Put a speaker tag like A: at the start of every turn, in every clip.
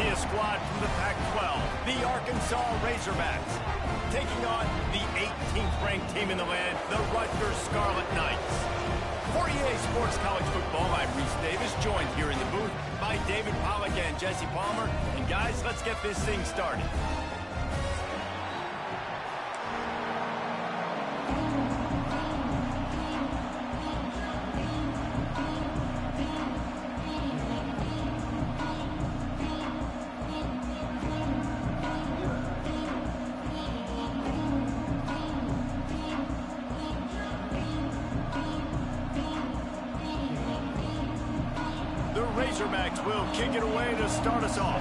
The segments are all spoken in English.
A: see a squad from the Pac-12, the Arkansas Razorbacks, taking on the 18th ranked team in the land, the Rutgers Scarlet Knights. For EA Sports College Football, I'm Reese Davis, joined here in the booth by David Pollack and Jesse Palmer. And guys, let's get this thing started. The Razorbacks will kick it away to start us off.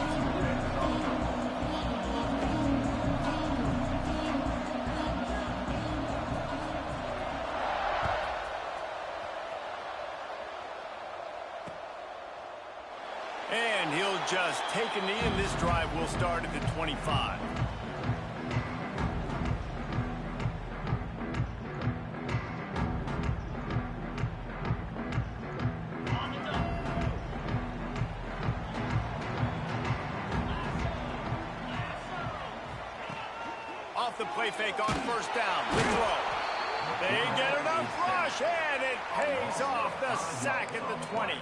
A: And he'll just take a knee, and this drive will start at the 25. Off the play fake on first down. The throw. They get enough rush, and it pays off. The sack at the 20.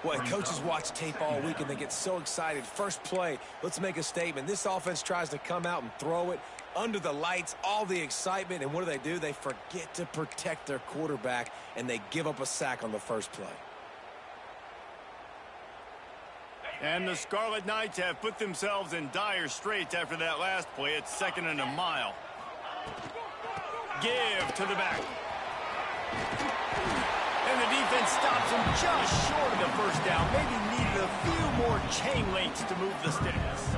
B: Boy, coaches watch tape all week, and they get so excited. First play, let's make a statement. This offense tries to come out and throw it under the lights, all the excitement, and what do? They forget to protect their quarterback, and they give up a sack on the first play.
A: And the Scarlet Knights have put themselves in dire straits after that last play. It's 2nd and a mile. Give to the back. And the defense stops him just short of the first down. Maybe needed a few more chain links to move the sticks.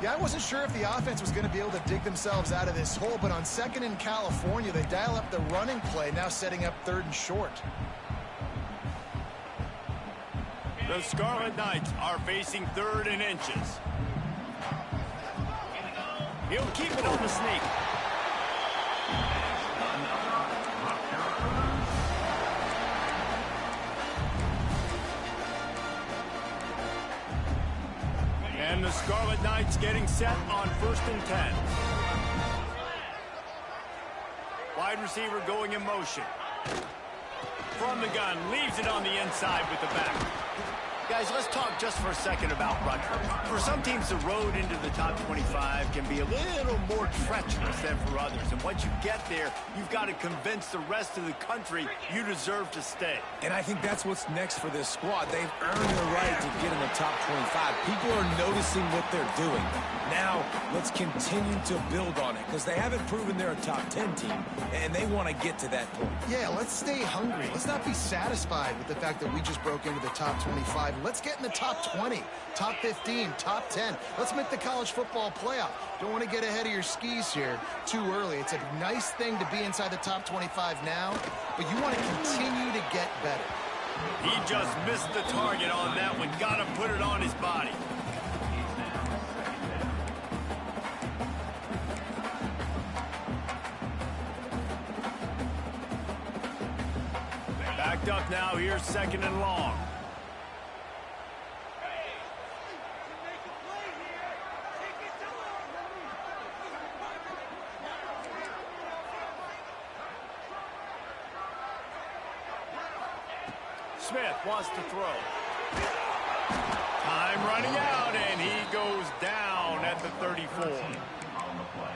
C: Yeah, I wasn't sure if the offense was going to be able to dig themselves out of this hole, but on 2nd in California, they dial up the running play, now setting up 3rd and short.
A: The Scarlet Knights are facing 3rd and inches. He'll keep it on the sneak. And the Scarlet Knights getting set on 1st and 10. Wide receiver going in motion. From the gun, leaves it on the inside with the back. Guys, let's talk just for a second about Rutgers. For some teams, the road into the top 25 can be a little more treacherous than for others. And once you get there, you've got to convince the rest of the country you deserve to stay.
B: And I think that's what's next for this squad. They've earned the right to get in the top 25. People are noticing what they're doing. Now, let's continue to build on it, because they haven't proven they're a top 10 team, and they want to get to that point.
C: Yeah, let's stay hungry. Let's not be satisfied with the fact that we just broke into the top 25. Let's get in the top 20, top 15, top 10. Let's make the college football playoff. Don't want to get ahead of your skis here too early. It's a nice thing to be inside the top 25 now, but you want to continue to get better.
A: He just missed the target on that one. Got to put it on his body. Backed up now. Here's 2nd and long. Smith wants to throw. Time running out, and he goes down at the 34.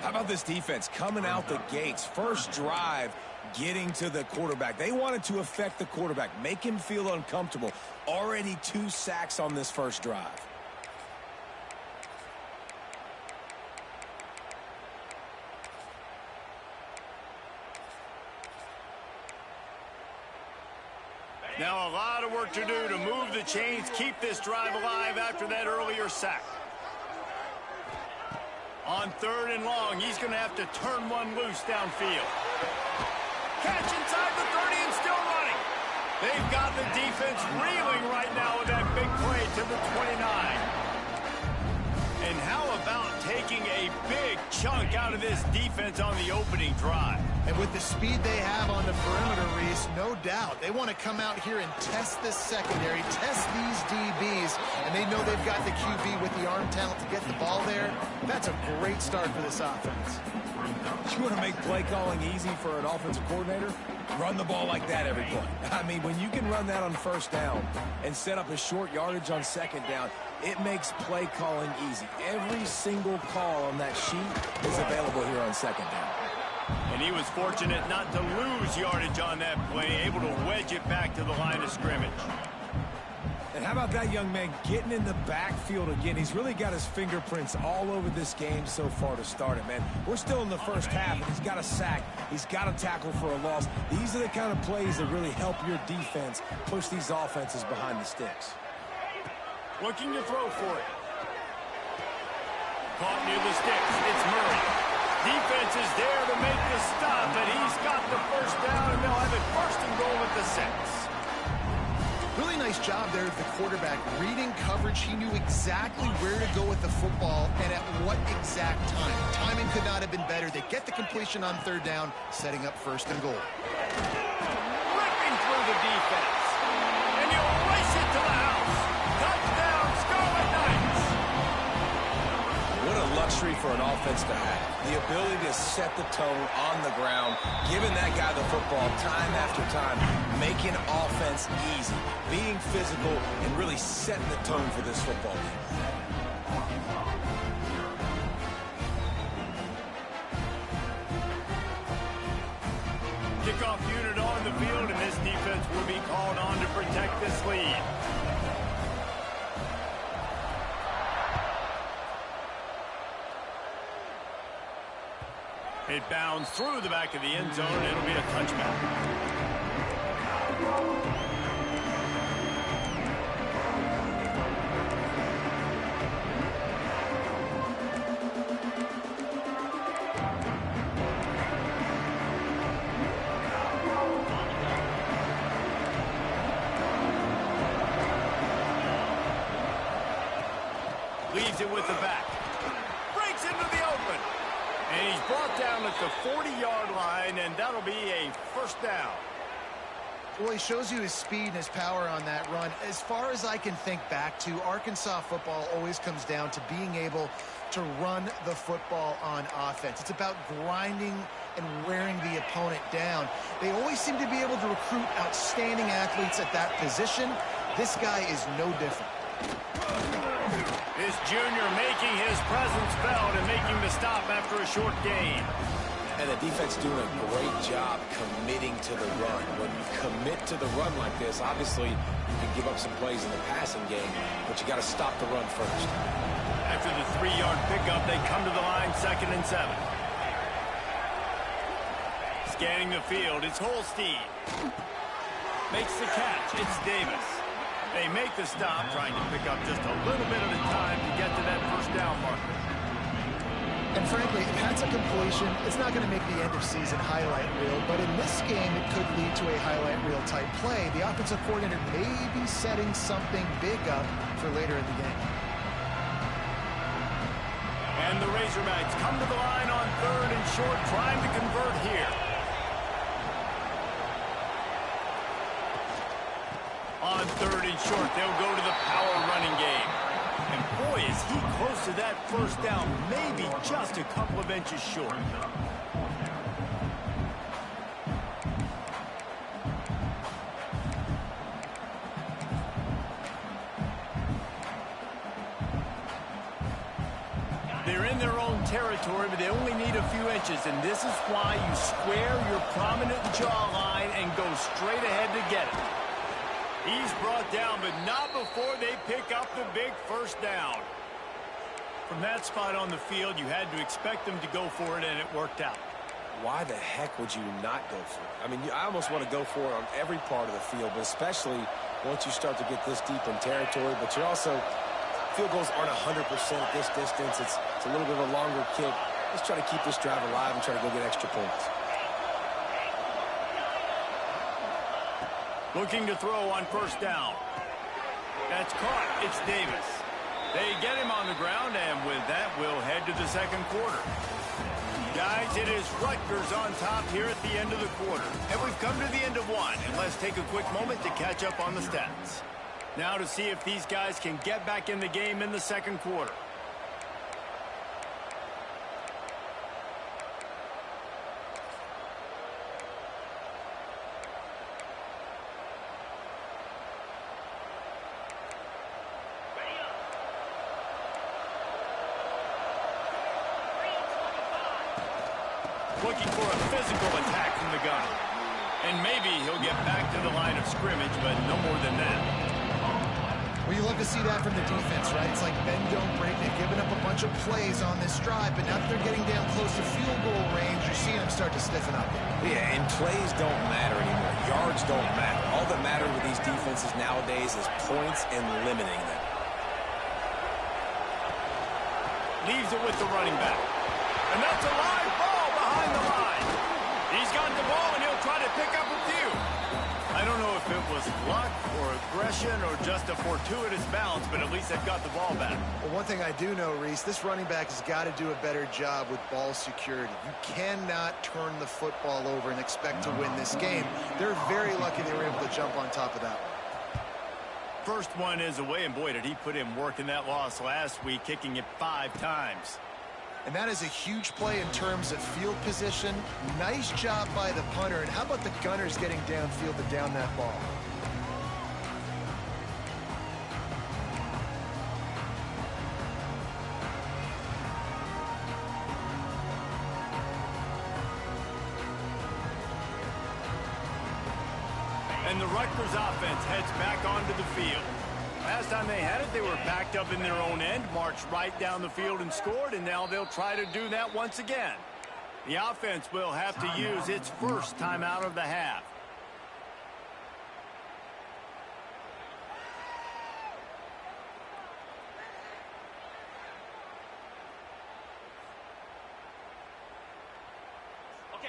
B: How about this defense coming out the gates? First drive, getting to the quarterback. They wanted to affect the quarterback, make him feel uncomfortable. Already 2 sacks on this first drive.
A: Now a lot of work to do to move the chains, keep this drive alive after that earlier sack. On 3rd and long, he's going to have to turn one loose downfield. Catch inside the 30 and still running. They've got the defense reeling right now with that big play to the 29. And how about taking a big chunk out of this defense on the opening drive?
C: And with the speed they have on the perimeter, Reese, no doubt, they want to come out here and test this secondary, test these DBs, and they know they've got the QB with the arm talent to get the ball there. That's a great start for this offense.
B: You want to make play calling easy for an offensive coordinator? Run the ball like that every play. I mean, when you can run that on first down and set up a short yardage on second down, it makes play calling easy. Every single call on that sheet is available here on second down.
A: And he was fortunate not to lose yardage on that play, able to wedge it back to the line of scrimmage.
B: And how about that young man getting in the backfield again? He's really got his fingerprints all over this game so far to start it, man. We're still in the first half, and he's got a sack. He's got a tackle for a loss. These are the kind of plays that really help your defense push these offenses behind the sticks.
A: Looking to throw for it. Caught near the sticks. It's Murray. Defense is there to make the stop, and he's got the first down, and they'll have it first and goal at the 6.
C: Really nice job there of the quarterback. Reading coverage, he knew exactly where to go with the football and at what exact time. Timing could not have been better. They get the completion on third down, setting up first and goal.
A: Ripping through the defense. And he'll race it to the house. Touchdown, Scarlet Knights.
B: What a luxury for an offense to have. The ability to set the tone on the ground, giving that guy the football time after time, making offense easy, being physical, and really setting the tone for this football game.
A: Kickoff unit on the field, and this defense will be called on to protect this lead. It bounds through the back of the end zone, and it'll be a touchback. Leaves it with the back. Breaks into the open. And he's brought down at the 40-yard line, and that'll be a first down.
C: Well, he shows you his speed and his power on that run. As far as I can think back to, Arkansas football always comes down to being able to run the football on offense. It's about grinding and wearing the opponent down. They always seem to be able to recruit outstanding athletes at that position. This guy is no different.
A: This junior making his presence felt and making the stop after a short gain.
B: And the defense doing a great job committing to the run. When you commit to the run like this, obviously you can give up some plays in the passing game, but you got to stop the run first.
A: After the 3-yard pickup, they come to the line, 2nd and 7. Scanning the field, it's Holstein. Makes the catch, it's Davis. They make the stop, trying to pick up just a little bit at a time to get to that first down marker.
C: And frankly, if that's a completion, it's not going to make the end-of-season highlight reel, but in this game, it could lead to a highlight reel type play. The offensive coordinator may be setting something big up for later in the game.
A: And the Razorbacks come to the line on 3rd and short, trying to convert here. On 3rd and short, they'll go to the power running game. And boy, is he close to that first down, maybe just a couple of inches short. They're in their own territory, but they only need a few inches, and this is why you square your prominent jawline and go straight ahead to get it. He's brought down, but not before they pick up the big first down. From that spot on the field, you had to expect them to go for it, and it worked out.
B: Why the heck would you not go for it? I mean, I almost want to go for it on every part of the field, but especially once you start to get this deep in territory. But you're also, field goals aren't 100% at this distance. It's a little bit of a longer kick. Let's try to keep this drive alive and try to go get extra points.
A: Looking to throw on first down. That's caught. It's Davis. They get him on the ground, and with that, we'll head to the second quarter. Guys, it is Rutgers on top here at the end of the quarter. And we've come to the end of one. And let's take a quick moment to catch up on the stats. Now to see if these guys can get back in the game in the second quarter. Looking for a physical attack from the gun. And maybe he'll get back to the line of scrimmage, but no more than that.
C: Well, you love to see that from the defense, right? It's like bend, don't break. They've given up a bunch of plays on this drive, but now that they're getting down close to field goal range, you're seeing them start to stiffen up.
B: Yeah, and plays don't matter anymore. Yards don't matter. All that matters with these defenses nowadays is points and limiting them.
A: Leaves it with the running back. And that's a live ball behind the line. He's got the ball, and he'll try to pick up a few. I don't know if it was luck or aggression or just a fortuitous bounce, but at least they've got the ball back.
C: Well, one thing I do know, Reese, this running back has got to do a better job with ball security. You cannot turn the football over and expect to win this game. They're very lucky they were able to jump on top of that one.
A: First one is away, and boy, did he put in work in that loss last week, kicking it 5 times.
C: And that is a huge play in terms of field position. Nice job by the punter. And how about the gunners getting downfield to down that ball?
A: And the Rutgers offense heads back onto the field. Last time they had it, they were backed up in their own end, marched right down the field and scored, and now they'll try to do that once again. The offense will have to use its first timeout of the half.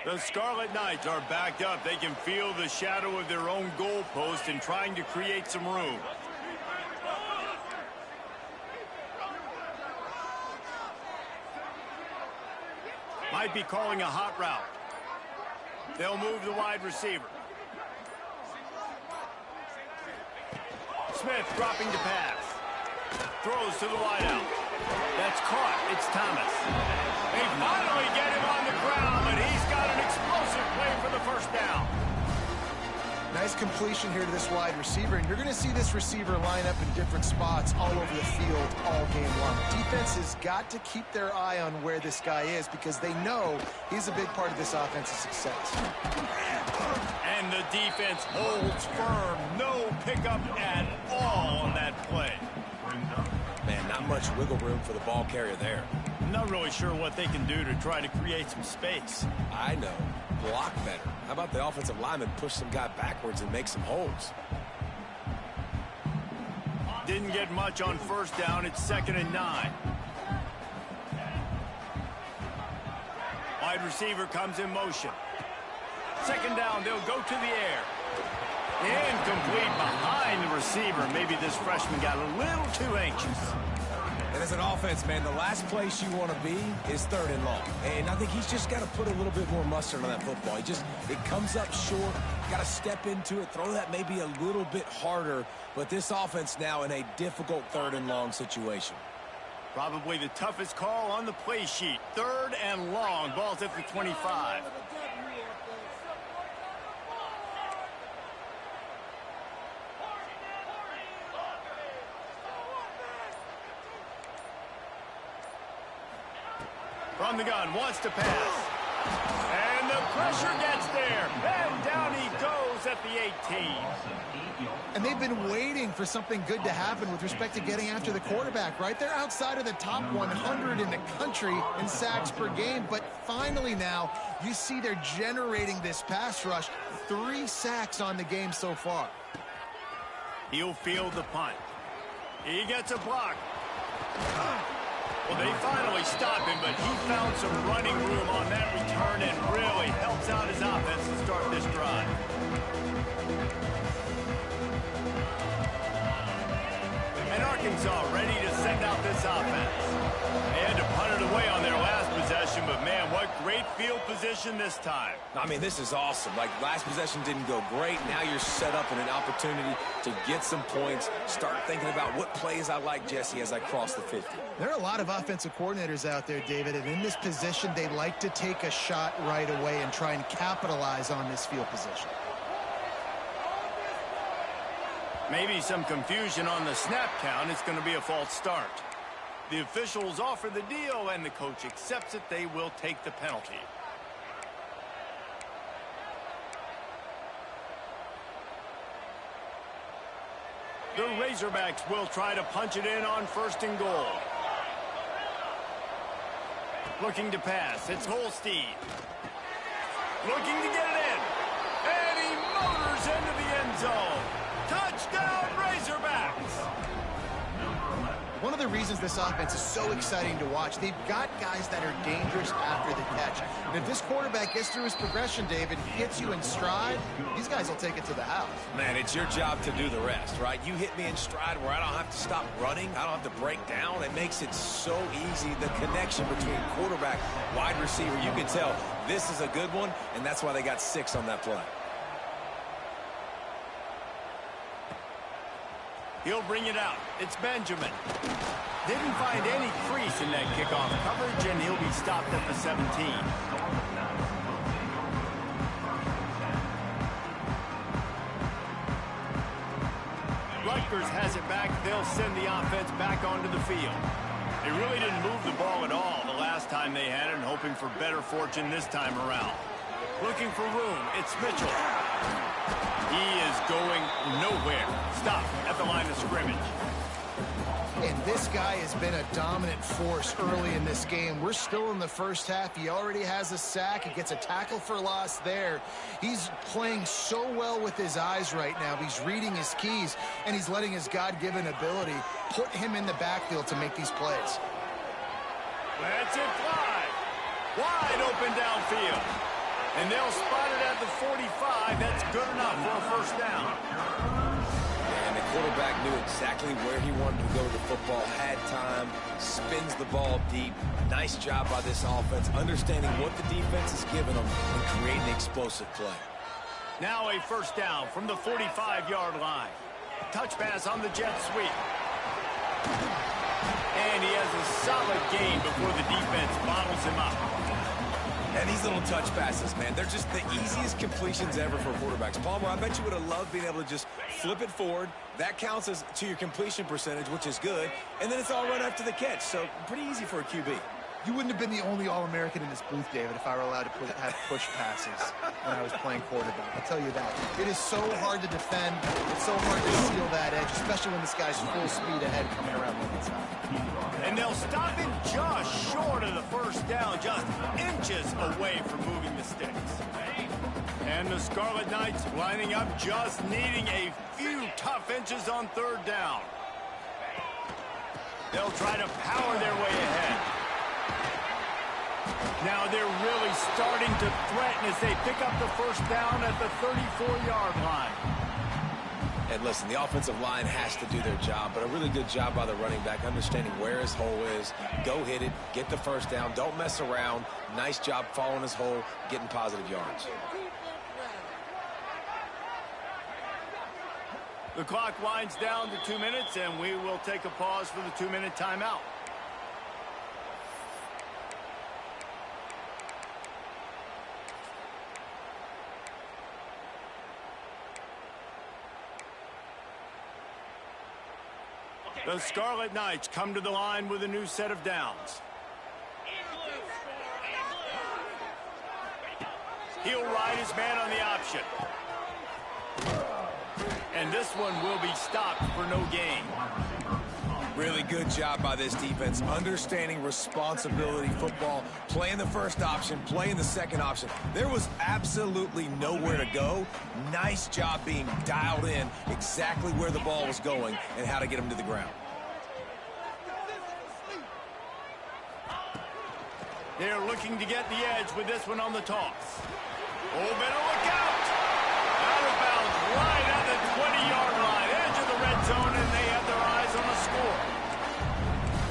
A: The Scarlet Knights are backed up. They can feel the shadow of their own goalpost and trying to create some room. Might be calling a hot route. They'll move the wide receiver. Smith dropping to pass. Throws to the wideout. That's caught. It's Thomas. They finally get him on the ground, but he's got an explosive play for the first down.
C: Nice completion here to this wide receiver, and you're going to see this receiver line up in different spots all over the field all game long. Defense has got to keep their eye on where this guy is because they know he's a big part of this offense's success.
A: And the defense holds firm. No pickup at all on that play.
B: Man, not much wiggle room for the ball carrier there.
A: I'm not really sure what they can do to try to create some space.
B: I know. Block better. How about the offensive lineman push some guy backwards and make some holes?
A: Didn't get much on first down. It's 2nd and 9. Wide receiver comes in motion. 2nd down, they'll go to the air. Incomplete behind the receiver. Maybe this freshman got a little too anxious.
B: And as an offense, man, the last place you want to be is 3rd and long. And I think he's just got to put a little bit more mustard on that football. It comes up short, got to step into it, throw that maybe a little bit harder. But this offense now in a difficult 3rd and long situation.
A: Probably the toughest call on the play sheet. 3rd and long, ball's at the 25. From the gun, wants to pass. And the pressure gets there. And down he goes at the 18.
C: And they've been waiting for something good to happen with respect to getting after the quarterback, right? They're outside of the top 100 in the country in sacks per game. But finally now, you see they're generating this pass rush. 3 sacks on the game so far.
A: He'll field the punt. He gets a block. Well, they finally stop him, but he found some running room on that return and really helps out his offense to start this drive. And Arkansas ready to send out this offense. They had to punt it away on their last possession, but man, field position this time.
B: I mean, this is awesome. Like, last possession didn't go great. Now you're set up in an opportunity to get some points. Start thinking about what plays I like, Jesse, as I cross the 50.
C: There are a lot of offensive coordinators out there, David, and in this position, they like to take a shot right away and try and capitalize on this field position.
A: Maybe some confusion on the snap count. It's going to be a false start. The officials offer the deal, and the coach accepts it. They will take the penalty. The Razorbacks will try to punch it in on 1st and goal. Looking to pass. It's Holstein. Looking to get it in. And he motors into the end zone. Touchdown, Razorbacks!
C: One of the reasons this offense is so exciting to watch, they've got guys that are dangerous after the catch. And if this quarterback gets through his progression, David, he gets you in stride, these guys will take it to the house.
B: Man, it's your job to do the rest, right? You hit me in stride where I don't have to stop running. I don't have to break down. It makes it so easy. The connection between quarterback, wide receiver, you can tell this is a good one, and that's why they got 6 on that play.
A: He'll bring it out. It's Benjamin. Didn't find any crease in that kickoff coverage, and he'll be stopped at the 17. Rutgers has it back. They'll send the offense back onto the field. They really didn't move the ball at all the last time they had it, and hoping for better fortune this time around. Looking for room. It's Mitchell. He is going nowhere. Stop at the line of scrimmage.
C: And this guy has been a dominant force early in this game. We're still in the first half. He already has a sack. He gets a tackle for loss there. He's playing so well with his eyes right now. He's reading his keys, and he's letting his God-given ability put him in the backfield to make these plays.
A: That's it, fly. Wide open downfield. And they'll spot it at the 45. That's good enough for a first down.
B: And the quarterback knew exactly where he wanted to go with the football, had time, spins the ball deep. Nice job by this offense, understanding what the defense is giving them and creating an explosive play.
A: Now a first down from the 45-yard line. Touch pass on the jet sweep. And he has a solid gain before the defense bottles him up.
B: And these little touch passes, man, they're just the easiest completions ever for quarterbacks. Palmer, I bet you would have loved being able to just flip it forward. That counts as to your completion percentage, which is good. And then it's all right after the catch, so pretty easy for a QB.
C: You wouldn't have been the only All-American in this booth, David, if I were allowed to have push passes when I was playing quarterback. I'll tell you that. It is so hard to defend. It's so hard to steal that edge, especially when this guy's full speed ahead coming around the inside.
A: And they'll stop him just short of the first down, just inches away from moving the sticks. And the Scarlet Knights lining up, just needing a few tough inches on 3rd down. They'll try to power their way ahead. Now they're really starting to threaten as they pick up the first down at the 34-yard line.
B: And listen, the offensive line has to do their job, but a really good job by the running back, understanding where his hole is. Go hit it, get the first down, don't mess around. Nice job following his hole, getting positive yards.
A: The clock winds down to 2 minutes, and we will take a pause for the 2-minute timeout. The Scarlet Knights come to the line with a new set of downs. He'll ride his man on the option. And this one will be stopped for no gain.
B: Really good job by this defense, understanding responsibility football, playing the first option, playing the second option. There was absolutely nowhere to go. Nice job being dialed in exactly where the ball was going and how to get him to the ground.
A: They're looking to get the edge with this one on the toss. Oh, better look out! Out of bounds, right at the 20-yard line, edge of the red zone, and they have their eyes on the score.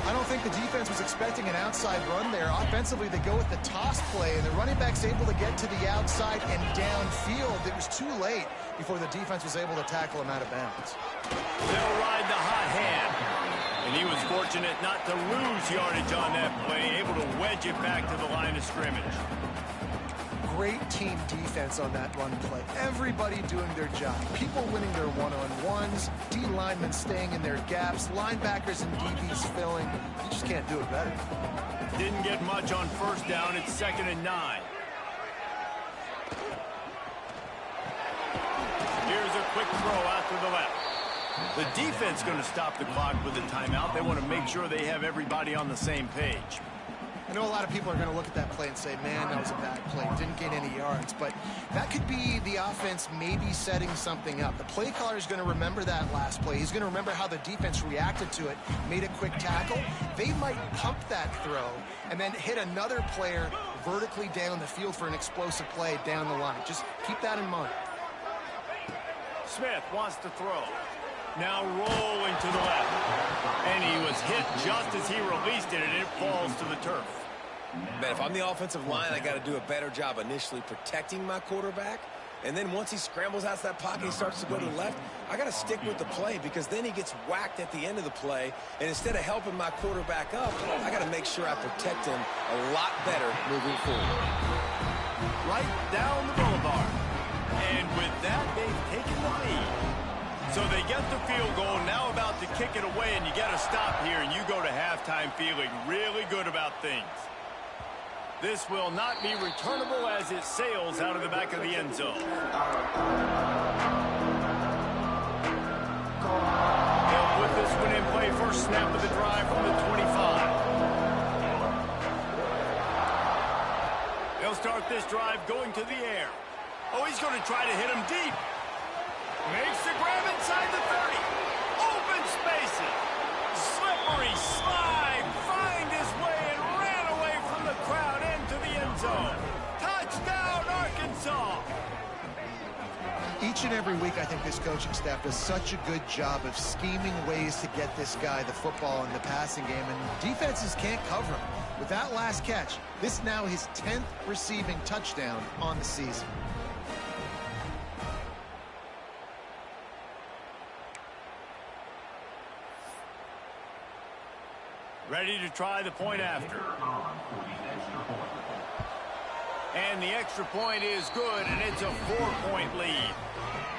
C: I don't think think the defense was expecting an outside run there. Offensively, they go with the toss play, and the running back's able to get to the outside and downfield. It was too late before the defense was able to tackle him out of bounds.
A: They'll ride the hot hand. And he was fortunate not to lose yardage on that play, able to wedge it back to the line of scrimmage.
C: Great team defense on that run play. Everybody doing their job. People winning their one-on-ones, D linemen staying in their gaps, linebackers and DBs filling. You just can't do it better.
A: Didn't get much on first down. It's 2nd and 9. Here's a quick throw out to the left. The defense going to stop the clock with a timeout. They want to make sure they have everybody on the same page.
C: I know a lot of people are going to look at that play and say, man, that was a bad play. Didn't gain any yards. But that could be the offense maybe setting something up. The play caller is going to remember that last play. He's going to remember how the defense reacted to it, made a quick tackle. They might pump that throw and then hit another player vertically down the field for an explosive play down the line. Just keep that in mind.
A: Smith wants to throw. Now rolling to the left. And he was hit just as he released it, and it falls to the turf.
B: Man, if I'm the offensive line, I got to do a better job initially protecting my quarterback. And then once he scrambles out of that pocket, he starts to go to the left, I got to stick with the play because then he gets whacked at the end of the play. And instead of helping my quarterback up, I got to make sure I protect him a lot better moving forward.
A: Right down the boulevard. And with that, they've taken the lead. So they get the field goal, now about to kick it away, and you get a stop here, and you go to halftime feeling really good about things. This will not be returnable as it sails out of the back of the end zone. They'll put this one in play, first snap of the drive from the 25. They'll start this drive going to the air. Oh, he's going to try to hit him deep. Makes the grab inside the 30. Open spaces. Slippery slide. Find his way and ran away from the crowd into the end zone. Touchdown, Arkansas.
C: Each and every week, I think this coaching staff does such a good job of scheming ways to get this guy the football in the passing game, and defenses can't cover him. With that last catch, this is now his 10th receiving touchdown on the season.
A: Ready to try the point after. And the extra point is good, and it's a 4-point lead.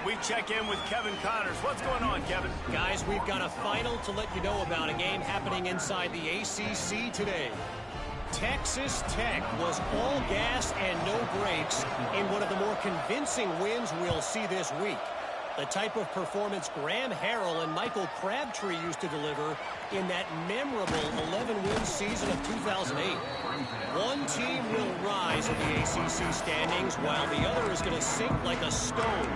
A: We check in with Kevin Connors. What's going on, Kevin?
D: Guys, we've got a final to let you know about, a game happening inside the ACC today. Texas Tech was all gas and no brakes in one of the more convincing wins we'll see this week. The type of performance Graham Harrell and Michael Crabtree used to deliver in that memorable 11-win season of 2008. One team will rise in the ACC standings while the other is going to sink like a stone.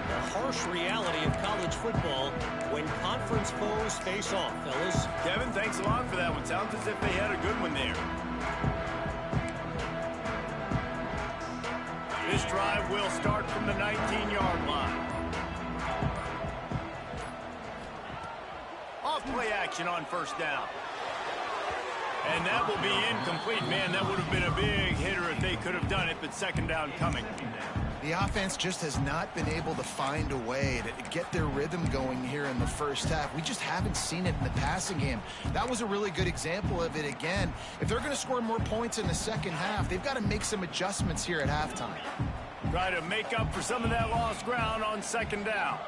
D: The harsh reality of college football when conference foes face off, fellas.
A: Kevin, thanks a lot for that one. Sounds as if they had a good one there. This drive will start from the 19-yard line. Off-play action on first down. And that will be incomplete. Man, that would have been a big hitter if they could have done it, but second down coming.
C: The offense just has not been able to find a way to get their rhythm going here in the first half. We just haven't seen it in the passing game. That was a really good example of it again. If they're going to score more points in the second half, they've got to make some adjustments here at halftime.
A: Try to make up for some of that lost ground on second down.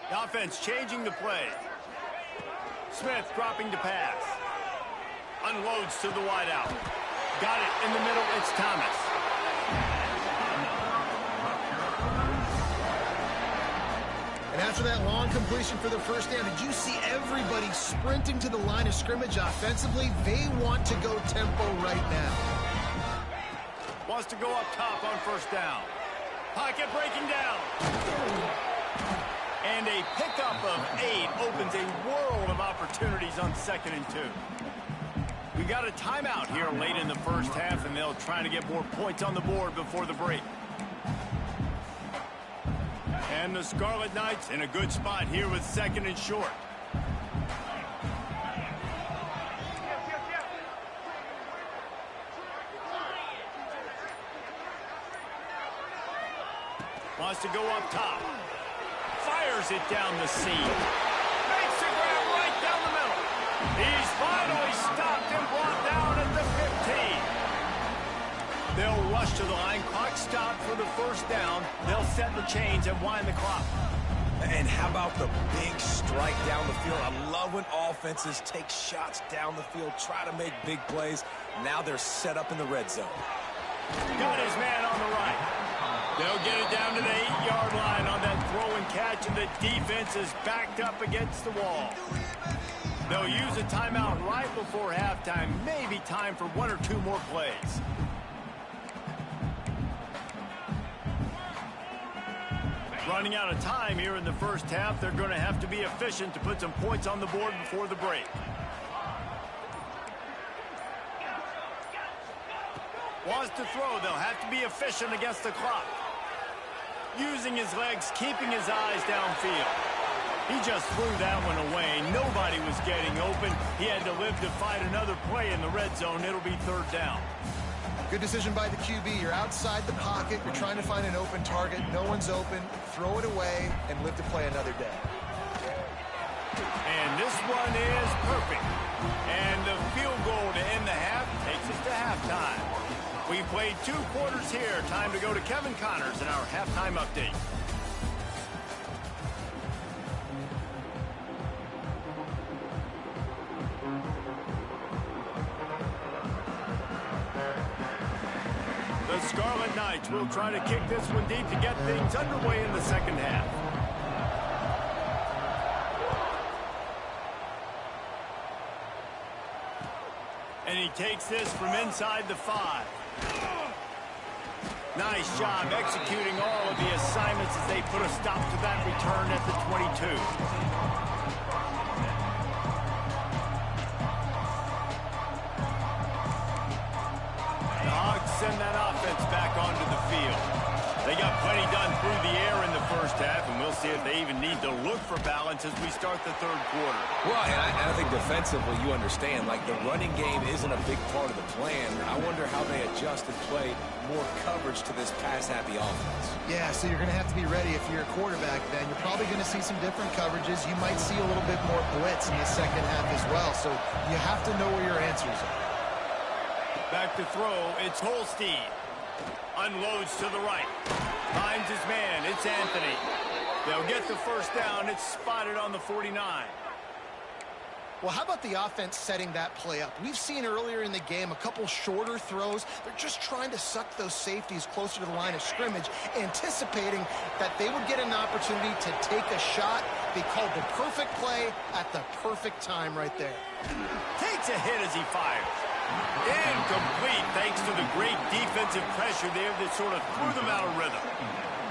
A: The offense changing the play. Smith dropping to pass. Unloads to the wideout. Got it in the middle. It's Thomas.
C: And after that long completion for the first down, did you see everybody sprinting to the line of scrimmage offensively? They want to go tempo right now.
A: Wants to go up top on first down. Pocket breaking down. And a pickup of 8 opens a world of opportunities on 2nd and 2. We got a timeout here late in the first half, and they'll try to get more points on the board before the break. And the Scarlet Knights in a good spot here with 2nd and short. Wants to go up top. Fires it down the seam. Makes the grab right down the middle. He's finally stopped and brought down at the 15. They'll rush to the line. Clock stopped for the first down. They'll set the chains and wind the clock.
B: And how about the big strike down the field? I love when offenses take shots down the field, try to make big plays. Now they're set up in the red zone.
A: Got his man on the right. They'll get it down to the 8-yard line on that throw and catch, and the defense is backed up against the wall. They'll use a timeout right before halftime. Maybe time for 1 or 2 more plays. Running out of time here in the first half. They're going to have to be efficient to put some points on the board before the break. Wants to throw. They'll have to be efficient against the clock. Using his legs, keeping his eyes downfield. He just threw that one away. Nobody was getting open. He had to live to fight another play in the red zone. It'll be 3rd down.
C: Good decision by the QB. You're outside the pocket. You're trying to find an open target. No one's open. Throw it away and live to play another day.
A: And this one is perfect. And the field goal to end the half takes us to halftime. We played 2 quarters here. Time to go to Kevin Connors in our halftime update. The Scarlet Knights will try to kick this one deep to get things underway in the second half. And he takes this from inside the 5. Nice job executing all of the assignments as they put a stop to that return at the 22. The Hogs send that offense back onto the field. They got plenty done through the air in the first half, and we'll see if they even need to look for balance as we start the 3rd quarter.
B: Well, and I think defensively, you understand, like the running game isn't a big part of the plan. I wonder how they adjust and play more coverage to this pass-happy offense.
C: Yeah, so you're going to have to be ready if you're a quarterback then. You're probably going to see some different coverages. You might see a little bit more blitz in the second half as well, so you have to know where your answers are.
A: Back to throw, it's Holstein. Unloads to the right. Finds his man, it's Anthony. They'll get the first down. It's spotted on the 49.
C: Well, how about the offense setting that play up? We've seen earlier in the game a couple shorter throws. They're just trying to suck those safeties closer to the line of scrimmage, anticipating that they would get an opportunity to take a shot. They called the perfect play at the perfect time right there.
A: Takes a hit as he fires. Incomplete thanks to the great defensive pressure there that sort of threw them out of rhythm.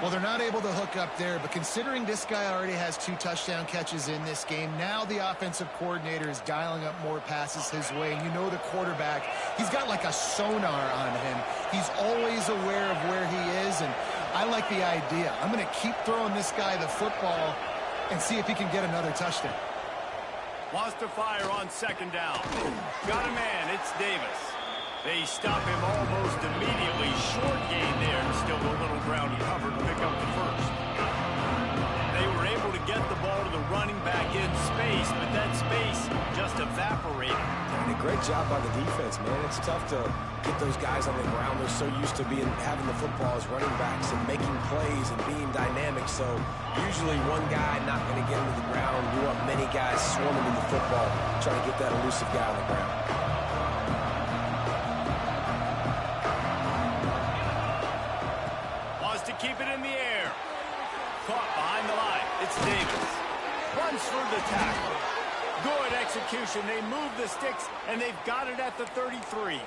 C: Well, they're not able to hook up there, but considering this guy already has 2 touchdown catches in this game, now the offensive coordinator is dialing up more passes his way. And you know the quarterback, he's got like a sonar on him. He's always aware of where he is, and I like the idea. I'm going to keep throwing this guy the football and see if he can get another touchdown.
A: Wants to fire on 2nd down. Got a man, it's Davis. They stop him almost immediately. Short gain there, and still a little ground covered to pick up the first. They were able to get the ball to the running back in space, but that space just evaporated.
B: And a great job by the defense, man. It's tough to get those guys on the ground. They're so used to having the football as running backs and making plays and being dynamic. So usually one guy not going to get into the ground. You want many guys swarming in the football, trying to get that elusive guy on the ground.
A: Keep it in the air. Caught behind the line. It's Davis. Runs through the tackle. Good execution. They move the sticks, and they've got it at the 33.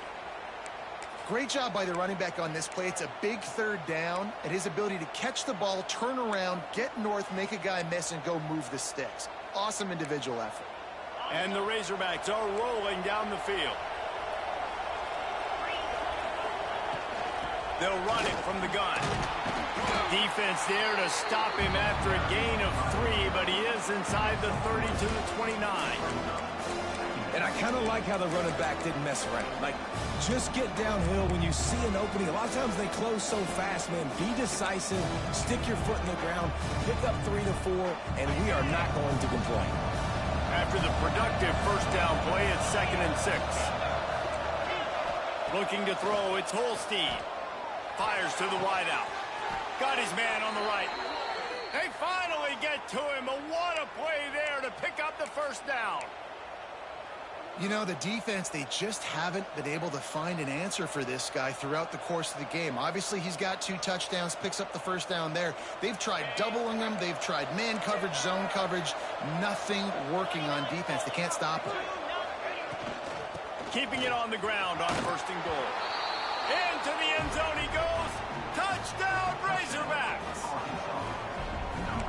C: Great job by the running back on this play. It's a big 3rd down, and his ability to catch the ball, turn around, get north, make a guy miss, and go move the sticks. Awesome individual effort.
A: And the Razorbacks are rolling down the field. They'll run it from the gun. Defense there to stop him after a gain of 3, but he is inside the 30 to the 29.
B: And I kind of like how the running back didn't mess around. Like, just get downhill when you see an opening. A lot of times they close so fast, man. Be decisive, stick your foot in the ground, pick up 3 to 4, and we are not going to complain.
A: After the productive first down play, it's 2nd and 6. Looking to throw, it's Holstein. Fires to the wideout. Got his man on the right. They finally get to him. But what a play there to pick up the first down.
C: You know, the defense, they just haven't been able to find an answer for this guy throughout the course of the game. Obviously, he's got 2 touchdowns, picks up the first down there. They've tried doubling him. They've tried man coverage, zone coverage. Nothing working on defense. They can't stop him.
A: Keeping it on the ground on 1st and goal. Into the end zone he goes. Touchdown, Razorbacks.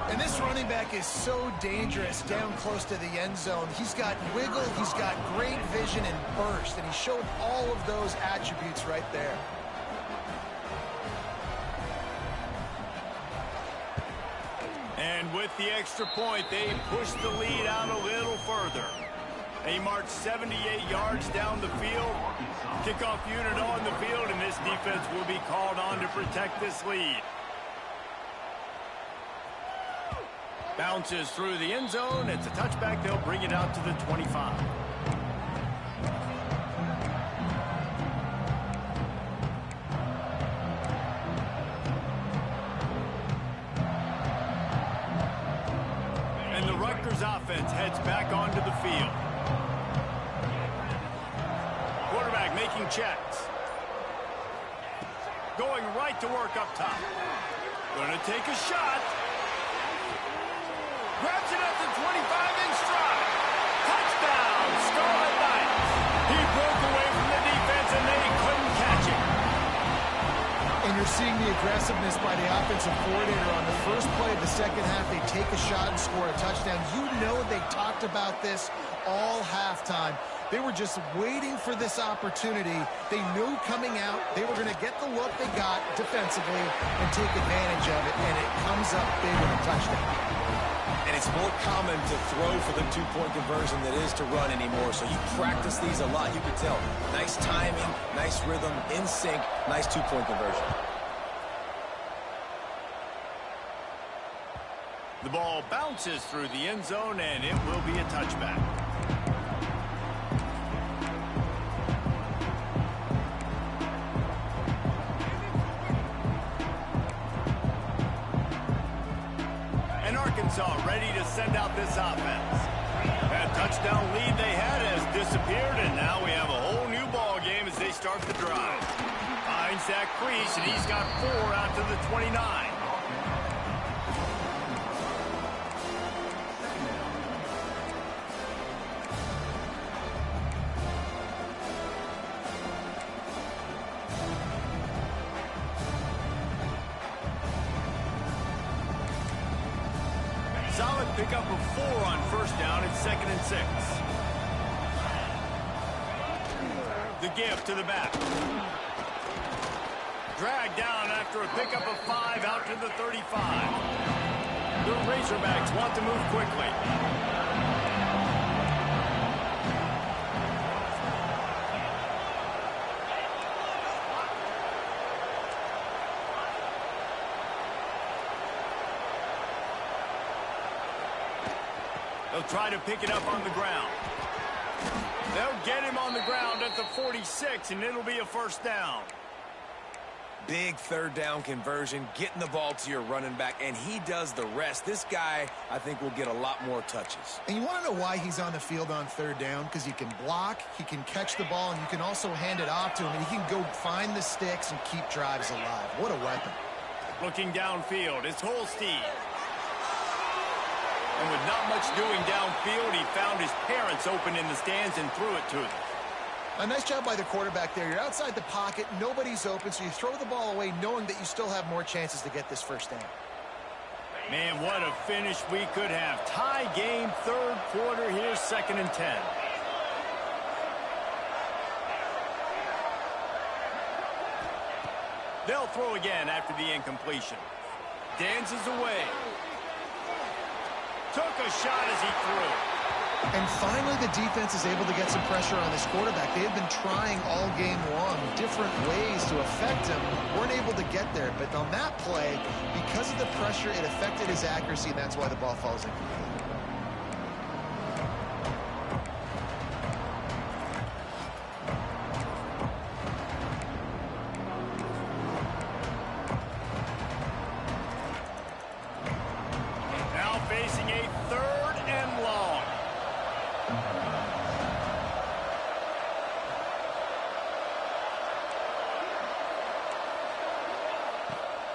C: And this running back is so dangerous down close to the end zone. He's got wiggle, he's got great vision and burst, and he showed all of those attributes right there.
A: And with the extra point, they push the lead out a little further. They march 78 yards down the field. Kickoff unit on the field, and this defense will be called on to protect this lead. Bounces through the end zone. It's a touchback. They'll bring it out to the 25. And the Rutgers offense heads back onto the field. Quarterback making checks. Going right to work up top. Going to take a shot. Grabs it at the 25 in stride. Touchdown, Scarlet Knights. He broke away from the defense and they couldn't catch him.
C: And you're seeing the aggressiveness by the offensive coordinator on the first play of the second half. They take a shot and score a touchdown. You know they talked about this all halftime. They were just waiting for this opportunity. They knew coming out they were going to get the look they got defensively and take advantage of it, and it comes up big with a touchdown.
B: And it's more common to throw for the 2-point conversion than it is to run anymore. So you practice these a lot. You can tell. Nice timing, nice rhythm, in sync, nice 2-point conversion.
A: The ball bounces through the end zone, and it will be a touchback. Arkansas ready to send out this offense. That touchdown lead they had has disappeared, and now we have a whole new ball game as they start the drive. Finds that crease, and he's got 4 out to the 29. Solid pickup of 4 on first down. It's 2nd and 6. The give to the back. Dragged down after a pickup of 5 out to the 35. The Razorbacks want to move quickly. They'll try to pick it up on the ground. They'll get him on the ground at the 46, and it'll be a first down.
B: Big 3rd down conversion, getting the ball to your running back, and he does the rest. This guy, I think, will get a lot more touches.
C: And you want to know why he's on the field on 3rd down? Because he can block, he can catch the ball, and you can also hand it off to him, and he can go find the sticks and keep drives alive. What a weapon.
A: Looking downfield, it's Holstein. And with not much doing downfield, he found his parents open in the stands and threw it to them.
C: A nice job by the quarterback there. You're outside the pocket, nobody's open, so you throw the ball away knowing that you still have more chances to get this first down.
A: Man, what a finish we could have. Tie game, 3rd quarter here, 2nd and 10. They'll throw again after the incompletion. Dances away. Took a shot as he threw.
C: And finally, the defense is able to get some pressure on this quarterback. They have been trying all game long different ways to affect him. Weren't able to get there. But on that play, because of the pressure, it affected his accuracy, and that's why the ball falls incomplete.
A: Facing a 3rd and long.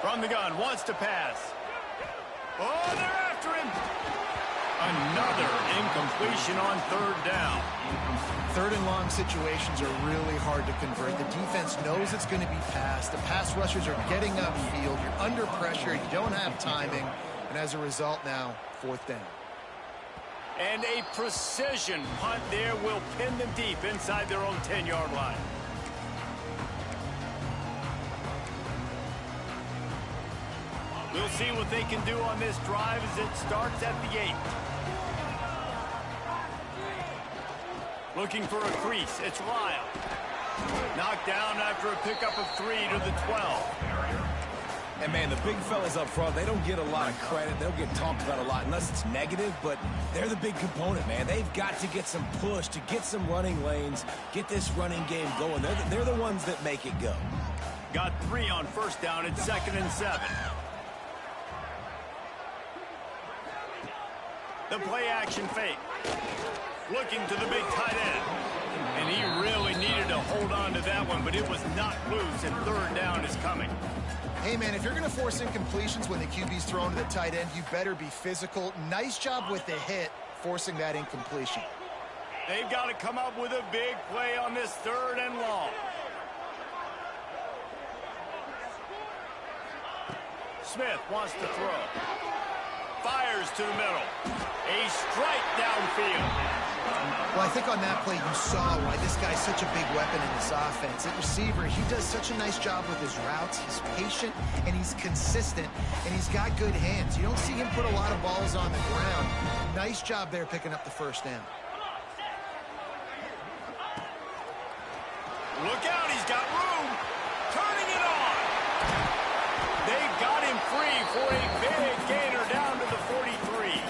A: From the gun, wants to pass. Oh, they're after him. Another incompletion on 3rd down.
C: 3rd and long situations are really hard to convert. The defense knows it's going to be passed. The pass rushers are getting upfield. You're under pressure. You don't have timing. And as a result now, 4th down.
A: And a precision punt there will pin them deep inside their own 10-yard line. We'll see what they can do on this drive as it starts at the 8. Looking for a crease. It's Lyle. Knocked down after a pickup of 3 to the 12.
B: And, man, the big fellas up front, they don't get a lot of credit. They'll get talked about a lot unless it's negative, but they're the big component, man. They've got to get some push, to get some running lanes, get this running game going. They're the ones that make it go.
A: Got 3 on 1st down. It's 2nd and 7. The play action fake. Looking to the big tight end. And he really needed to hold on to that one, but it was not loose, and 3rd down is coming.
C: Hey, man, if you're going to force incompletions when the QB's thrown to the tight end, you better be physical. Nice job with the hit, forcing that incompletion.
A: They've got to come up with a big play on this 3rd and long. Smith wants to throw. Fires to the middle. A strike downfield.
C: Well, I think on that play you saw why this guy's such a big weapon in this offense. At receiver, he does such a nice job with his routes. He's patient, and he's consistent, and he's got good hands. You don't see him put a lot of balls on the ground. Nice job there picking up the 1st down.
A: Look out, he's got room. Turning it on. They've got him free for a big gainer down to the 43.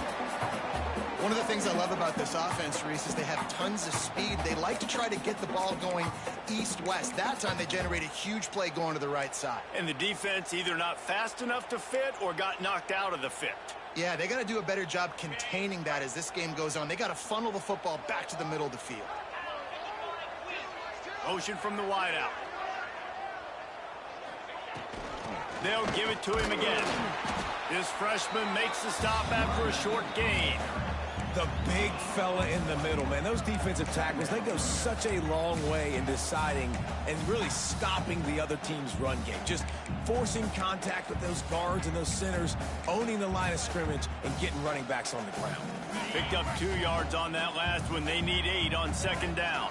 C: One of the things I love about this offense, Reese, is they have tons of speed. They like to try to get the ball going east-west. That time they generate a huge play going to the right side.
A: And the defense either not fast enough to fit or got knocked out of the fit.
C: Yeah, they got to do a better job containing that as this game goes on. They got to funnel the football back to the middle of the field.
A: Motion from the wideout. They'll give it to him again. This freshman makes the stop after a short gain.
B: The big fella in the middle, man. Those defensive tackles, they go such a long way in deciding and really stopping the other team's run game. Just forcing contact with those guards and those centers, owning the line of scrimmage, and getting running backs on the ground.
A: Picked up 2 yards on that last one. They need 8 on 2nd down.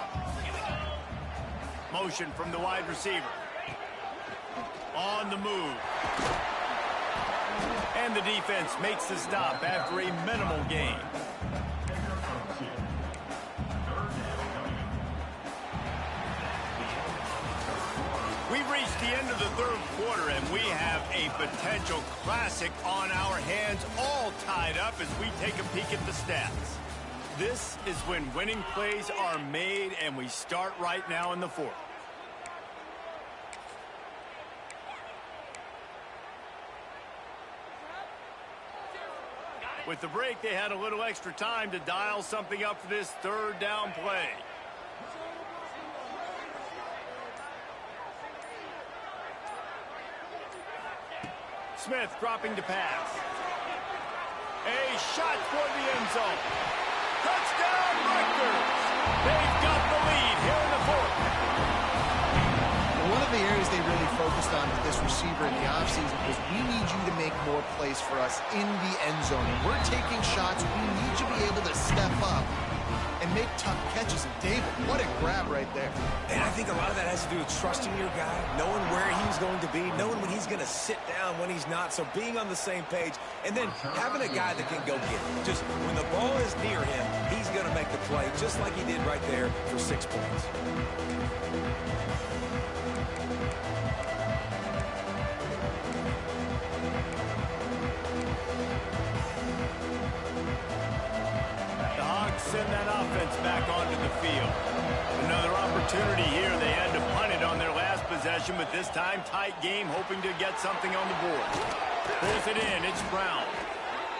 A: Motion from the wide receiver. On the move. And the defense makes the stop after a minimal gain. We've reached the end of the 3rd quarter, and we have a potential classic on our hands, all tied up as we take a peek at the stats. This is when winning plays are made, and we start right now in the 4th. With the break, they had a little extra time to dial something up for this 3rd down play. Smith dropping to pass. A shot for the end zone. Touchdown, Rutgers! They've got the lead here in the 4th.
C: One of the areas they really focused on with this receiver in the offseason was we need you to make more plays for us in the end zone. And we're taking shots. We need you to be able to step up and make tough catches. And David, what a grab right there.
B: And I think a lot of that has to do with trusting your guy, knowing where he's going to be, knowing when he's going to sit down, when he's not. So being on the same page, and then having a guy that can go get it. Just when the ball is near him, he's going to make the play, just like he did right there for 6 points.
A: Send that offense back onto the field. Another opportunity here. They had to punt it on their last possession, but this time tight game, hoping to get something on the board. Pulls it in. It's Brown.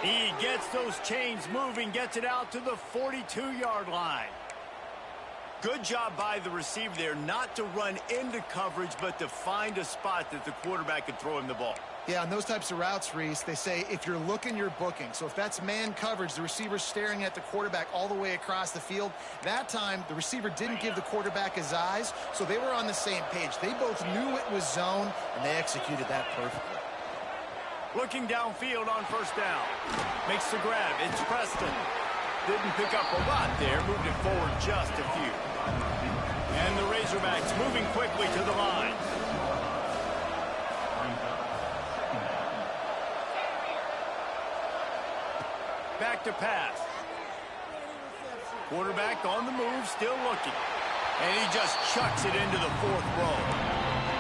A: He gets those chains moving, gets it out to the 42-yard line. Good job by the receiver there, not to run into coverage, but to find a spot that the quarterback could throw him the ball.
C: Yeah, on those types of routes, Reese, they say if you're looking, you're booking. So if that's man coverage, the receiver's staring at the quarterback all the way across the field. That time, the receiver didn't give the quarterback his eyes, so they were on the same page. They both knew it was zone, and they executed that perfectly.
A: Looking downfield on first down. Makes the grab. It's Preston. Didn't pick up a lot there. Moved it forward just a few. And the Razorbacks moving quickly to the line. Back to pass. Quarterback on the move, still looking. And he just chucks it into the 4th row.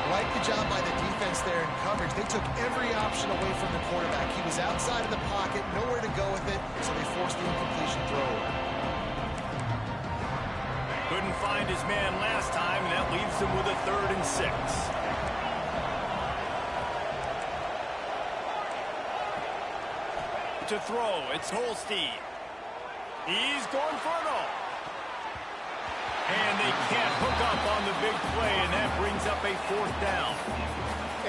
C: Like the job by the defense there in coverage. They took every option away from the quarterback. He was outside of the pocket, nowhere to go with it, so they forced the incompletion throw.
A: Couldn't find his man last time, and that leaves him with a 3rd and 6. To throw, it's Holstein. He's going for it all. And they can't hook up on the big play, and that brings up a 4th down.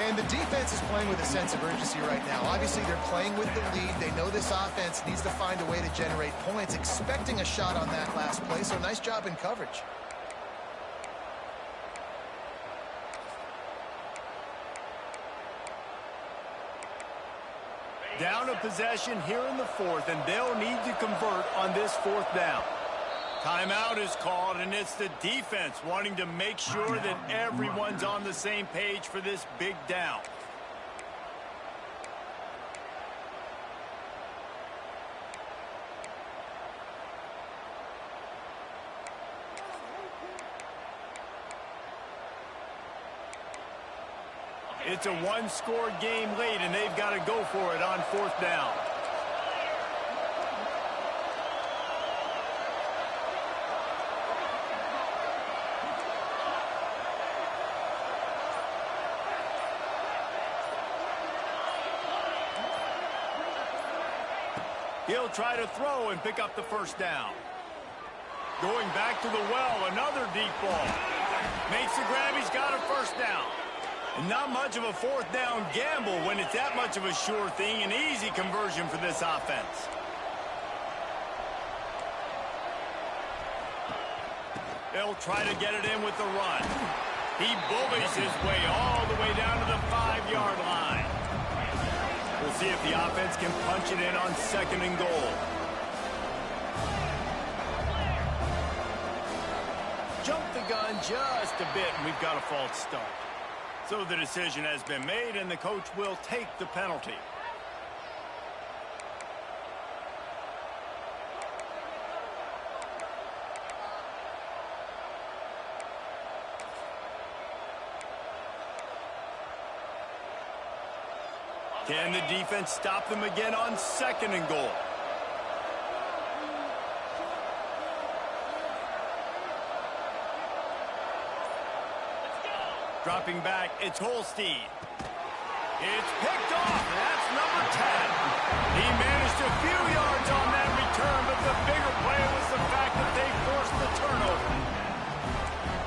C: And the defense is playing with a sense of urgency right now. Obviously, they're playing with the lead. They know this offense needs to find a way to generate points, expecting a shot on that last play, so nice job in coverage.
A: Down a possession here in the 4th, and they'll need to convert on this 4th down. Timeout is called, and it's the defense wanting to make sure that everyone's on the same page for this big down. It's a 1-score game late, and they've got to go for it on 4th down. He'll try to throw and pick up the 1st down. Going back to the well, another deep ball. Makes the grab, he's got a 1st down. Not much of a 4th down gamble when it's that much of a sure thing. An easy conversion for this offense. They'll try to get it in with the run. He bullies his way all the way down to the 5-yard line. We'll see if the offense can punch it in on 2nd and goal. Jump the gun just a bit, and we've got a false start. So the decision has been made, and the coach will take the penalty. Can the defense stop them again on 2nd and goal? Dropping back, it's Holstein. It's picked off. That's number 10. He managed a few yards on that return, but the bigger play was the fact that they forced the turnover.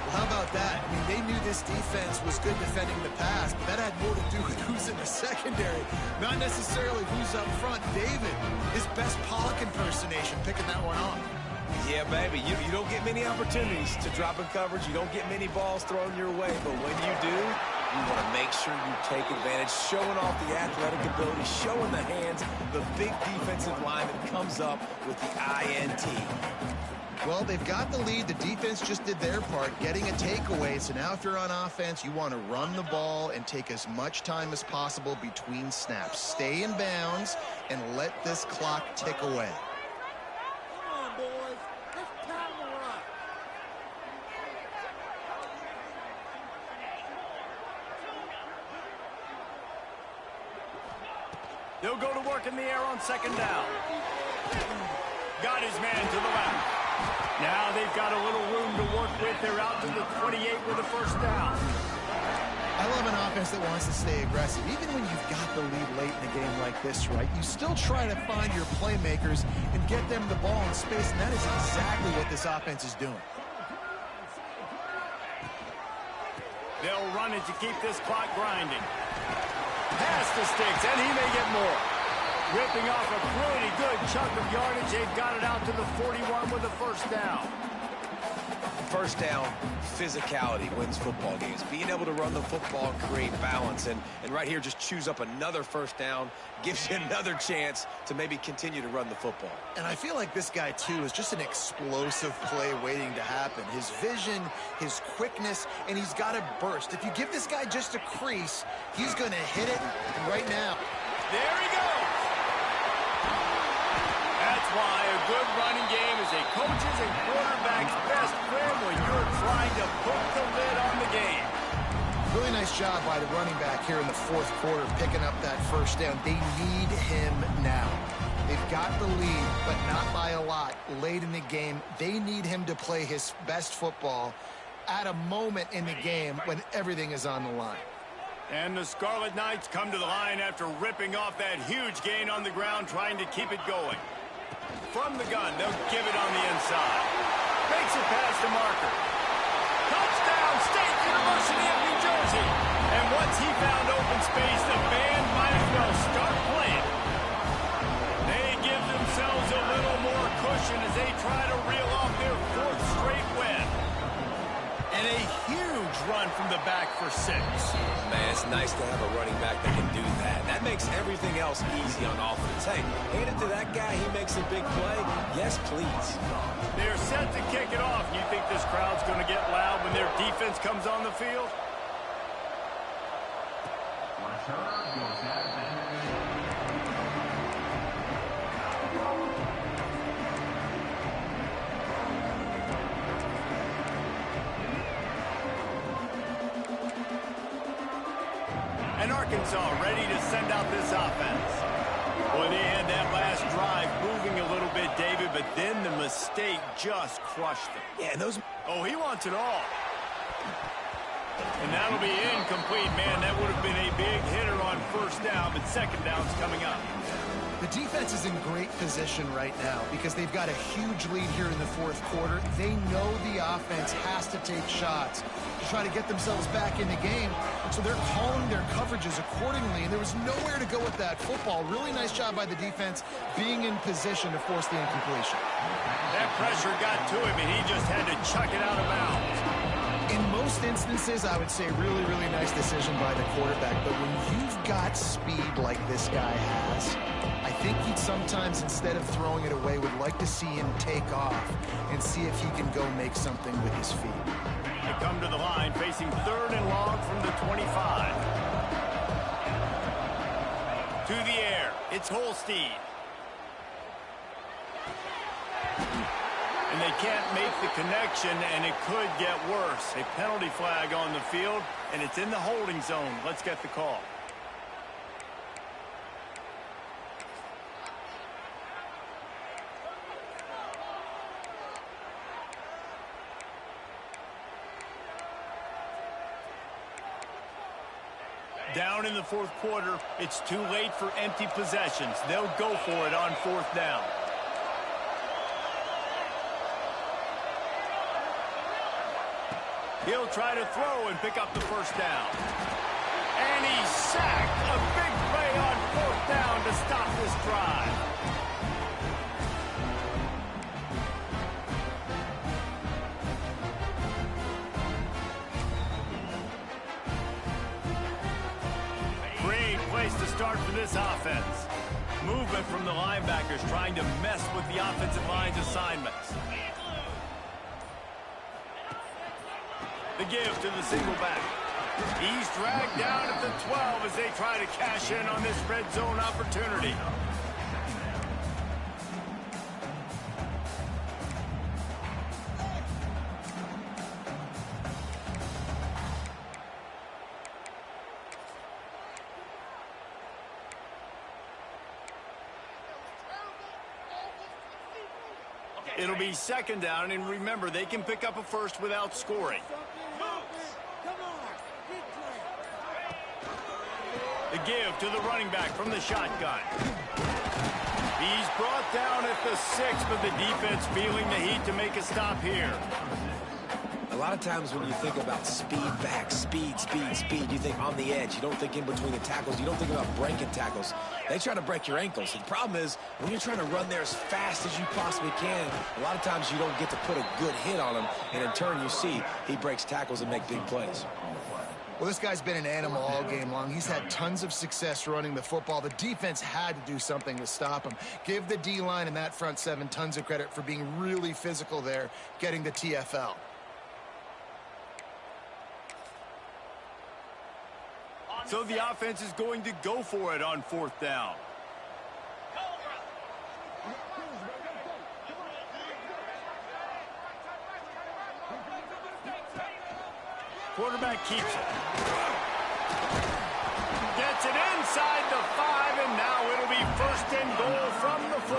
C: Well, how about that? I mean, they knew this defense was good defending the pass, but that had more to do with who's in the secondary, not necessarily who's up front. David, his best Pollock impersonation, picking that one off.
B: Yeah, baby, you don't get many opportunities to drop in coverage. You don't get many balls thrown your way, but when you do, You want to make sure you take advantage, showing off the athletic ability, showing the hands. The big defensive lineman comes up with the INT.
C: Well, they've got the lead. The defense just did their part, getting a takeaway. So now if you're on offense, you want to run the ball and take as much time as possible between snaps. Stay in bounds and let this clock tick away.
E: Come on, boys. It's time to run.
A: They'll go to work in the air on second down. Got his man to the left. Now they've got a little room to work with. They're out to the 28 with a first down.
C: I love an offense that wants to stay aggressive. Even when you've got the lead late in a game like this, right, you still try to find your playmakers and get them the ball in space, and that is exactly what this offense is doing.
A: They'll run it to keep this clock grinding. Pass the sticks, and he may get more. Ripping off a pretty good chunk of yardage. They've got it out to the 41 with a first down.
B: First down, physicality wins football games. Being able to run the football and create balance. And right here, just choose up another first down, gives you another chance to maybe continue to run the football.
C: And I feel like this guy, too, is just an explosive play waiting to happen. His vision, his quickness, and he's got a burst. If you give this guy just a crease, he's going to hit it right now.
A: There he goes. That's why a good running game is a coach's and quarterback's best friend when you're trying to put the lid on the game.
C: Really nice job by the running back here in the fourth quarter, picking up that first down. They need him now. They've got the lead, but not by a lot. Late in the game, they need him to play his best football at a moment in the game when everything is on the line.
A: And the Scarlet Knights come to the line after ripping off that huge gain on the ground, trying to keep it going. From the gun, they'll give it on the inside. Makes it past the marker. Touchdown, State University of New Jersey. And once he found open space, the band might as well start playing. They give themselves a little more cushion as they try to reel off their fourth straight win. And a huge run from the back for 6.
B: Man, it's nice to have a running back that can do that. That makes everything else easy on offense. Hey, hand it to that guy. He makes a big play. Yes, please.
A: They're set to kick it off. You think this crowd's going to get loud when their defense comes on the field? And Arkansas ready to send out this offense. Boy, they had that last drive moving a little bit, David, but then the mistake just crushed them.
B: Yeah, those...
A: Oh, he wants it all. And that'll be incomplete, man. That would have been a big hitter on first down, but second down's coming up.
C: The defense is in great position right now because they've got a huge lead here in the fourth quarter. They know the offense has to take shots to try to get themselves back in the game. So they're calling their coverages accordingly, and there was nowhere to go with that football. Really nice job by the defense being in position to force the incompletion.
A: That pressure got to him, and he just had to chuck it out of bounds.
C: In most instances, I would say really, really nice decision by the quarterback. But when you've got speed like this guy has, I think he'd sometimes, instead of throwing it away, would like to see him take off and see if he can go make something with his feet.
A: They come to the line facing third and long from the 25. To the air, it's Holstein. And they can't make the connection, and it could get worse. A penalty flag on the field, and it's in the holding zone. Let's get the call. Down in the fourth quarter, it's too late for empty possessions. They'll go for it on fourth down. He'll try to throw and pick up the first down. And he's sacked. A big play on fourth down to stop this drive. place to start for this offense. Movement from the linebackers trying to mess with the offensive line's assignments. The give to the single back. He's dragged down at the 12 as they try to cash in on this red zone opportunity. It'll be second down, and remember, they can pick up a first without scoring. The give to the running back from the shotgun. He's brought down at the 6, but the defense feeling the heat to make a stop here.
B: A lot of times when you think about speed back, speed, you think on the edge. You don't think in between the tackles. You don't think about breaking tackles. They try to break your ankles. The problem is when you're trying to run there as fast as you possibly can, a lot of times you don't get to put a good hit on him, and in turn you see he breaks tackles and makes big plays.
C: Well, this guy's been an animal all game long. He's had tons of success running the football. The defense had to do something to stop him. Give the D-line and that front 7 tons of credit for being really physical there, getting the TFL.
A: So the offense is going to go for it on 4th down. Quarterback keeps it. Gets it inside the 5, and now it'll be 1st and goal from the 4.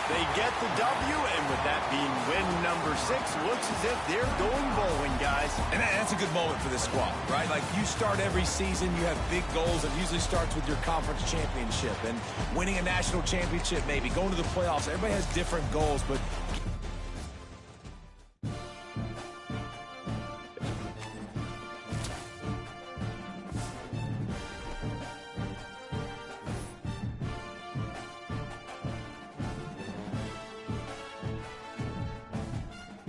A: They get the W, and with that being win number 6, looks as if they're going bowling, guys.
B: And that's a good moment for this squad, right? Like, you start every season, you have big goals. It usually starts with your conference championship and winning a national championship, maybe going to the playoffs. Everybody has different goals, but